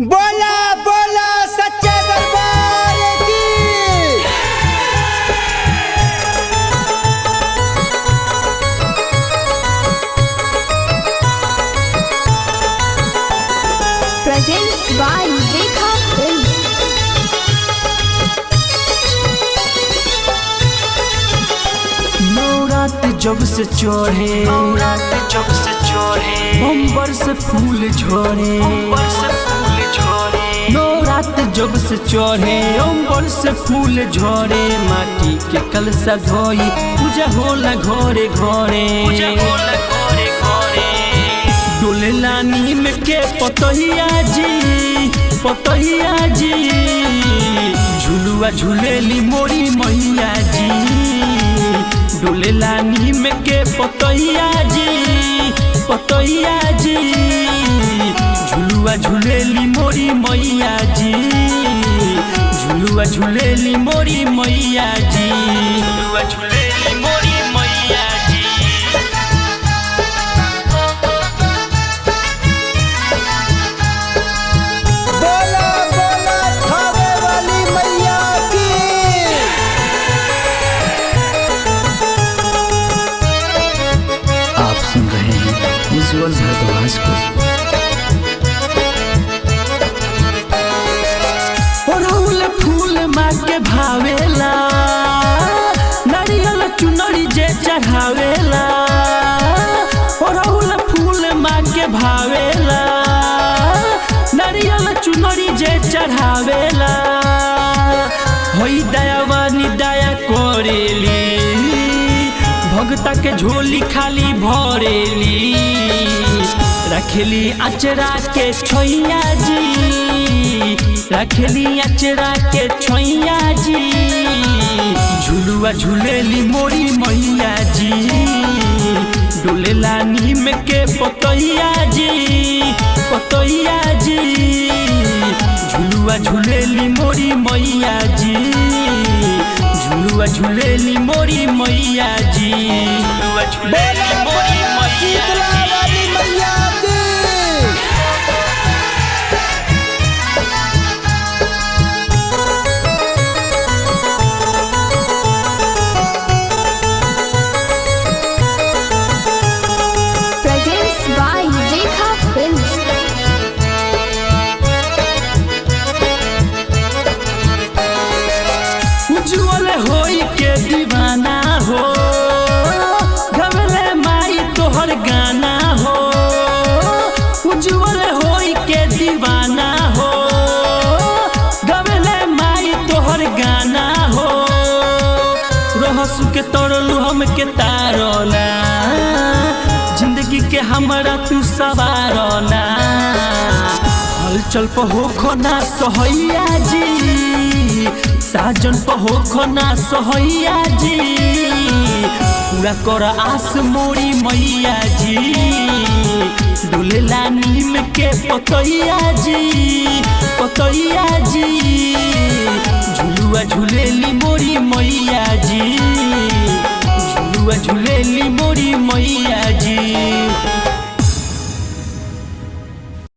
बोला बोला सच्चे दरबार की। Presents by Rekha Films. नवरात जब से चढ़े अंबर से फूल झरे। नवरात जब से चढ़े अंबर से फूल झरे। माटी के कलशा धोई पूजा होला घरे घरे। डोले लानी में के पतहिया जी झुलुआ झूलेली मोरी मैया जी। डोले लानी में के पतहिया जी झुलुआ झूलेली मोरी मैया जी। झुलुआ झूलेली मोरी मैया जी। झुलुआ झूलेली मोरी मैया जी। बोला बोला खावे वाली मैया की। आप सुन रहे हैं उज्जवल भारद्वाज को। ओढ़ौल फूल माँ के भावेला। नारियल चुनरी जे चढ़ावेला। ओढ़ौल फूल माँ के भावेला। नारियल चुनरी जे चढ़ावेला। होई दयावानी दया करेली। भगता के झोली खाली भरेली। रखेली अचरा के छोइया जी। रखेली अचरा के छोइया जी। झुलुआ झूलेली मोरी मैया जी। डोले लानी में के पतैया जी। झुलुआ झूलेली मोरी मैया जी। झुलुआ झूलेली मोरी मैया जी। झुलुआ झूलेली मोरी मैया शीतला वाली मैया की। Presents by Rekha Films. उज्जवल होई के दीवाना हो। गवले माई तोहर गाना हो। उज्जवल होई के दीवाना हो। गवले माई तोहर गाना हो। रहसु के तोड़लू हम के तारोला। जिंदगी के हमरा तू सवारोला। हलचल पहो खोना सोहैया जी। साजन पहो खोना सोहैया जी। पूरा कर आस मोरी मैया जी। डोले लानी में के पतैया जी।